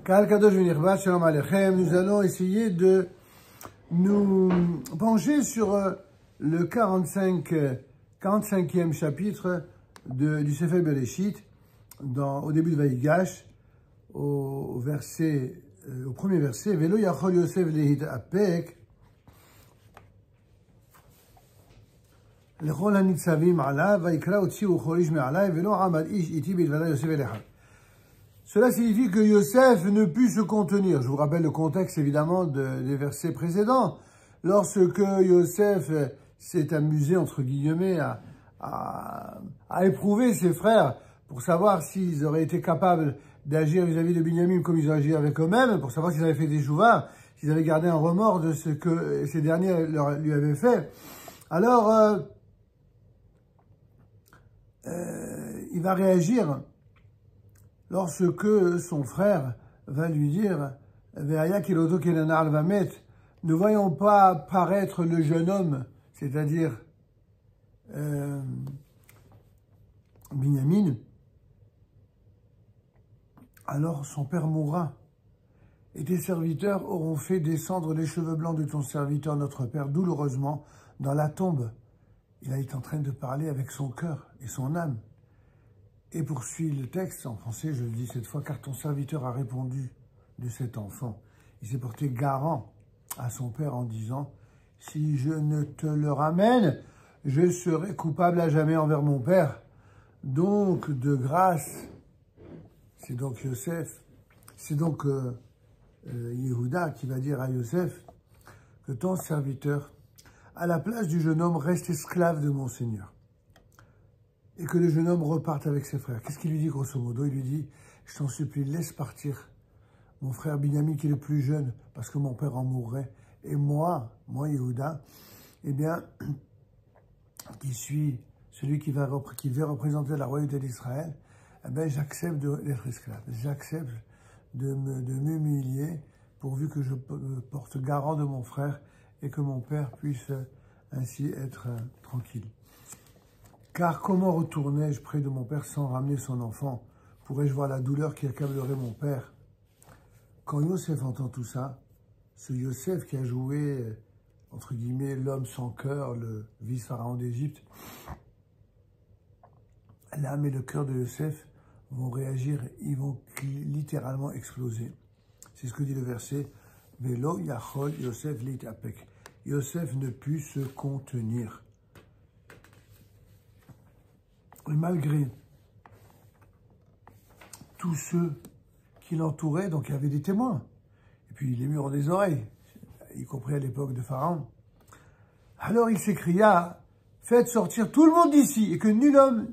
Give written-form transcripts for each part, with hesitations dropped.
Kahal Kadosh V'Nirvat, Shalom Aleichem. Nous allons essayer de nous pencher sur le 45e chapitre du Sefer Bereshit, au début de Vaïgash, au premier verset. Velo yachol Yosef lehitapek lechol hanitzavim alav vayikra otziu chorish me'alai velo amad ish iti bidvara Yosef elecha. Cela signifie que Yosef ne put se contenir. Je vous rappelle le contexte évidemment des versets précédents. Lorsque Yosef s'est amusé, entre guillemets, à éprouver ses frères pour savoir s'ils auraient été capables d'agir vis-à-vis de Binyamin comme ils ont agi avec eux-mêmes, pour savoir s'ils avaient fait des chouvas, s'ils avaient gardé un remords de ce que ces derniers lui avaient fait. Alors, il va réagir lorsque son frère va lui dire « Ne voyons pas paraître le jeune homme, c'est-à-dire Binyamin, alors son père mourra, et tes serviteurs auront fait descendre les cheveux blancs de ton serviteur, notre père, douloureusement, dans la tombe. » Il est en train de parler avec son cœur et son âme. Et poursuit le texte, en français, je le dis cette fois, car ton serviteur a répondu de cet enfant. Il s'est porté garant à son père en disant, si je ne te le ramène, je serai coupable à jamais envers mon père. Donc, de grâce, c'est donc Yosef, c'est donc Yehuda qui va dire à Yosef que ton serviteur, à la place du jeune homme, reste esclave de mon Seigneur. Et que le jeune homme reparte avec ses frères. Qu'est-ce qu'il lui dit grosso modo? Il lui dit, je t'en supplie, laisse partir mon frère Binyamin qui est le plus jeune, parce que mon père en mourrait. Et moi Yehuda, eh bien, qui suis celui qui va représenter la royauté d'Israël, eh bien, j'accepte d'être esclave. J'accepte de m'humilier, pourvu que je porte garant de mon frère et que mon père puisse ainsi être tranquille. Car comment retournerais-je près de mon père sans ramener son enfant? Pourrais-je voir la douleur qui accablerait mon père? Quand Yosef entend tout ça, ce Yosef qui a joué, entre guillemets, l'homme sans cœur, le vice-pharaon d'Égypte, l'âme et le cœur de Yosef vont réagir, ils vont littéralement exploser. C'est ce que dit le verset. Velo yachol Yosef litapek. Yosef ne put se contenir. Et malgré tous ceux qui l'entouraient, donc il y avait des témoins, et puis les murs des oreilles, y compris à l'époque de Pharaon, alors il s'écria, faites sortir tout le monde d'ici, et que nul homme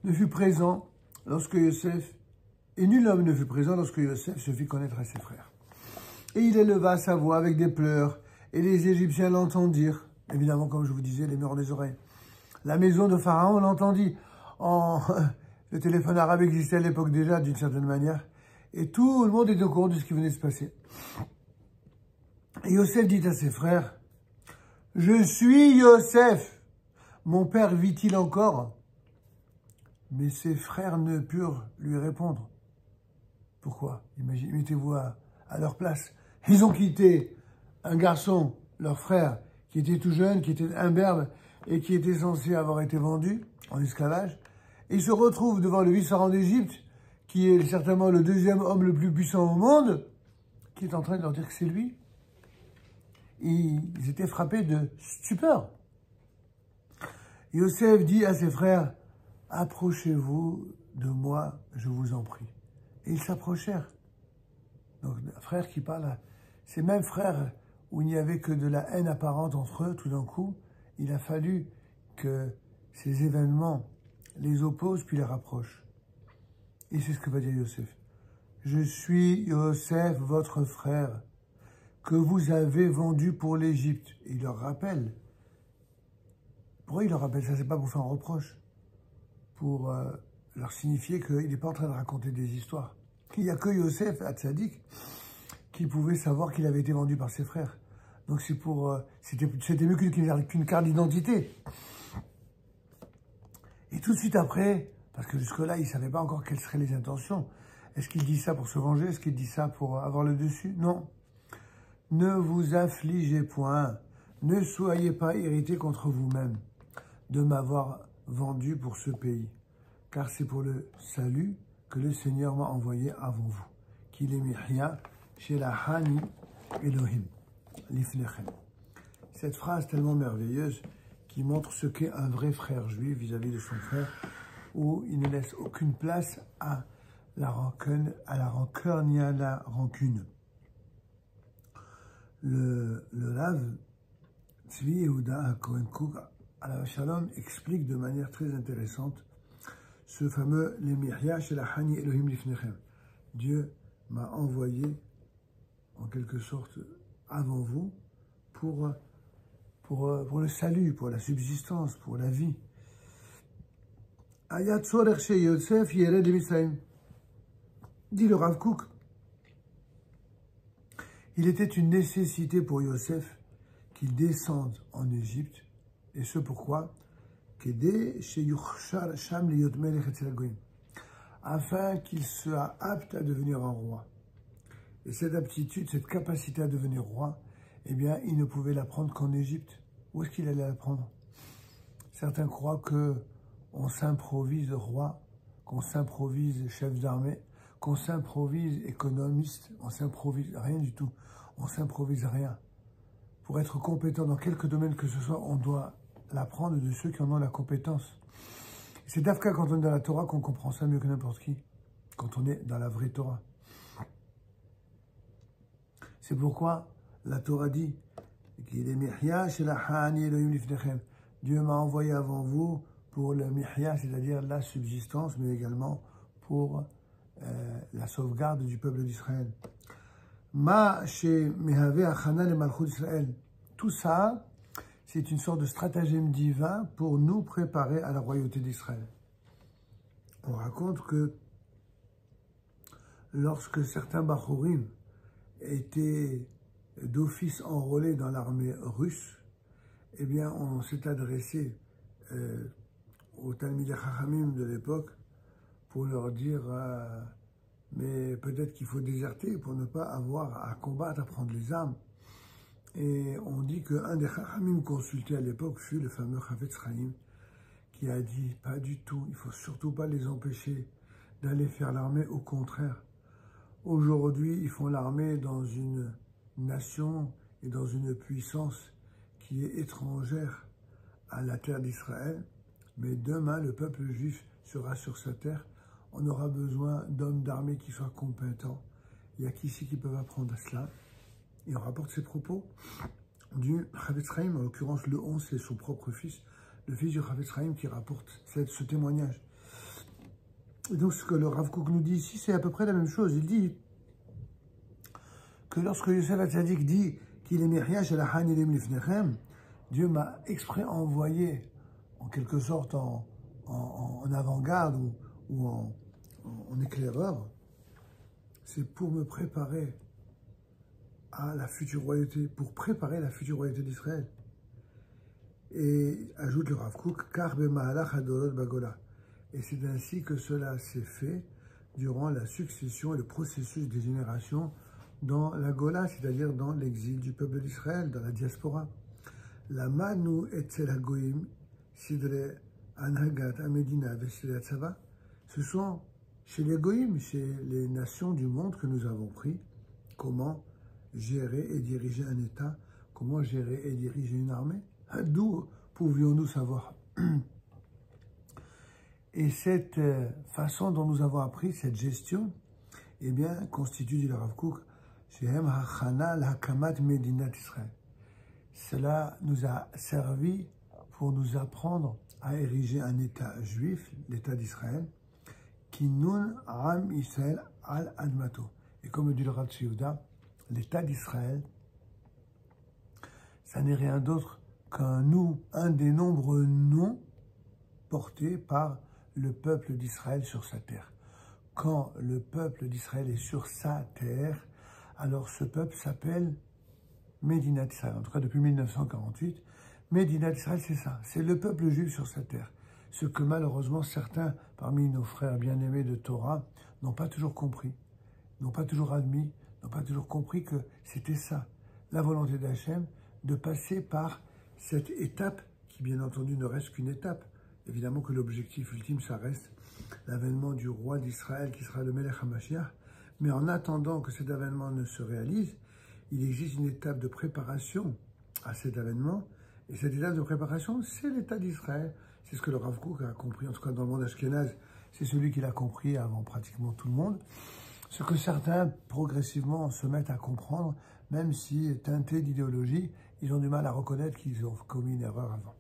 ne fut présent lorsque Yosef se fit connaître à ses frères. Et il éleva sa voix avec des pleurs, et les Égyptiens l'entendirent, évidemment, comme je vous disais, les murs des oreilles. La maison de Pharaon l'entendit. Le téléphone arabe existait à l'époque déjà, d'une certaine manière. Et tout le monde était au courant de ce qui venait de se passer. Et Yosef dit à ses frères, « Je suis Yosef. Mon père vit-il encore ?» Mais ses frères ne purent lui répondre. Pourquoi? Mettez-vous à leur place. Ils ont quitté un garçon, leur frère, qui était tout jeune, qui était imberbe, et qui était censé avoir été vendu en esclavage, et il se retrouve devant le vice-pharaon d'Égypte, qui est certainement le deuxième homme le plus puissant au monde, qui est en train de leur dire que c'est lui. Ils étaient frappés de stupeur. Yosef dit à ses frères, « Approchez-vous de moi, je vous en prie. » Et ils s'approchèrent. Donc, un frère qui parle à ces mêmes frères où il n'y avait que de la haine apparente entre eux, tout d'un coup, il a fallu que ces événements les opposent puis les rapprochent. Et c'est ce que va dire Yosef. « Je suis Yosef, votre frère, que vous avez vendu pour l'Égypte. » Et il leur rappelle. Pourquoi il leur rappelle ça? C'est pas pour faire un reproche. Pour leur signifier qu'il n'est pas en train de raconter des histoires. Il n'y a que Yosef, Hatzadik, qui pouvait savoir qu'il avait été vendu par ses frères. Donc c'est pour, c'était mieux qu'une carte d'identité. Et tout de suite après, parce que jusque-là, il ne savait pas encore quelles seraient les intentions, Est-ce qu'il dit ça pour se venger? Est-ce qu'il dit ça pour avoir le dessus? Non. Ne vous affligez point, ne soyez pas irrités contre vous-même de m'avoir vendu pour ce pays, car c'est pour le salut que le Seigneur m'a envoyé avant vous. Qu'il est mihya chez la Hani Elohim, lifnechem. Cette phrase tellement merveilleuse qui montre ce qu'est un vrai frère juif vis-à-vis de son frère, où il ne laisse aucune place à la rancœur ni à la rancune. Le Rav Tzvi Yehuda Cohen Kook Alav Shalom explique de manière très intéressante ce fameux Lemihya chez la Hani Elohim Lifnechem. Dieu m'a envoyé en quelque sorte avant vous pour le salut, pour la subsistance, pour la vie. Ayat Tzorech chez Yosef Yered Mitzrayim. Dit le Rav Kook. Il était une nécessité pour Yosef qu'il descende en Égypte, et ce pourquoi afin qu'il soit apte à devenir un roi. Et cette aptitude, cette capacité à devenir roi, eh bien, il ne pouvait l'apprendre qu'en Égypte. Où est-ce qu'il allait l'apprendre? Certains croient qu'on s'improvise roi, qu'on s'improvise chef d'armée, qu'on s'improvise économiste, on s'improvise rien du tout, on s'improvise rien. Pour être compétent dans quelque domaine que ce soit, on doit l'apprendre de ceux qui en ont la compétence. C'est d'Afka quand on est dans la Torah qu'on comprend ça mieux que n'importe qui, quand on est dans la vraie Torah. C'est pourquoi la Torah dit qu'il est Mihya chez la Hani Elohim Lifnechem. Dieu m'a envoyé avant vous pour le Mihya, c'est-à-dire la subsistance, mais également pour la sauvegarde du peuple d'Israël. Ma chez Mehave Achana le Malchut d'Israël. Tout ça, c'est une sorte de stratagème divin pour nous préparer à la royauté d'Israël. On raconte que lorsque certains Bachorim étaient d'office enrôlés dans l'armée russe, eh bien, on s'est adressé aux Talmidei Chachamim de l'époque pour leur dire mais peut-être qu'il faut déserter pour ne pas avoir à combattre, à prendre les armes. Et on dit qu'un des Chachamim consultés à l'époque fut le fameux Chafetz Chaim, qui a dit pas du tout, il ne faut surtout pas les empêcher d'aller faire l'armée, au contraire. Aujourd'hui, ils font l'armée dans une nation et dans une puissance qui est étrangère à la terre d'Israël, mais demain, le peuple juif sera sur sa terre. On aura besoin d'hommes d'armée qui soient compétents. Il n'y a qu'ici qui peuvent apprendre à cela. Et on rapporte ces propos du Chafetz Chaim, en l'occurrence le 11, c'est son propre fils, le fils du Chafetz Chaim qui rapporte ce témoignage. Et donc ce que le Rav Kook nous dit ici, c'est à peu près la même chose. Il dit que lorsque Yosef HaTzadik dit qu'il est Mihya chez la Hani Elohim Lifnechem, Dieu m'a exprès envoyé, en quelque sorte en avant-garde ou en éclaireur, c'est pour me préparer à la future royauté, pour préparer la future royauté d'Israël. Et ajoute le Rav Kook, car b'mahalach hadorot bagola. Et c'est ainsi que cela s'est fait durant la succession et le processus des générations dans la Gola, c'est-à-dire dans l'exil du peuple d'Israël, dans la diaspora. La manu etzel hagoyim sidre anhagat amedina vesidre tzava. Ce sont chez les goyim, chez les nations du monde que nous avons pris comment gérer et diriger un État, comment gérer et diriger une armée. D'où pouvions-nous savoir? Et cette façon dont nous avons appris cette gestion, eh bien, constitue, dit le Rav Kook, Shehem hachana l'hakamat medinat Israël. Cela nous a servi pour nous apprendre à ériger un État juif, l'État d'Israël, qui nun am Israël al admato. Et comme le dit le Rav Tzvi, l'État d'Israël, ça n'est rien d'autre qu'un nous, un des nombreux noms portés par le peuple d'Israël sur sa terre. Quand le peuple d'Israël est sur sa terre, alors ce peuple s'appelle Médinat Israël. En tout cas, depuis 1948, Médinat Israël, c'est ça. C'est le peuple juif sur sa terre. Ce que malheureusement certains parmi nos frères bien-aimés de Torah n'ont pas toujours compris, n'ont pas toujours admis, n'ont pas toujours compris que c'était ça, la volonté d'Hachem, de passer par cette étape qui, bien entendu, ne reste qu'une étape. Évidemment que l'objectif ultime, ça reste l'avènement du roi d'Israël qui sera le Melech HaMashiach. Mais en attendant que cet avènement ne se réalise, il existe une étape de préparation à cet avènement. Et cette étape de préparation, c'est l'État d'Israël. C'est ce que le Rav Kook a compris, en tout cas dans le monde ashkénaze, c'est celui qui l'a compris avant pratiquement tout le monde. Ce que certains, progressivement, se mettent à comprendre, même si, teintés d'idéologie, ils ont du mal à reconnaître qu'ils ont commis une erreur avant.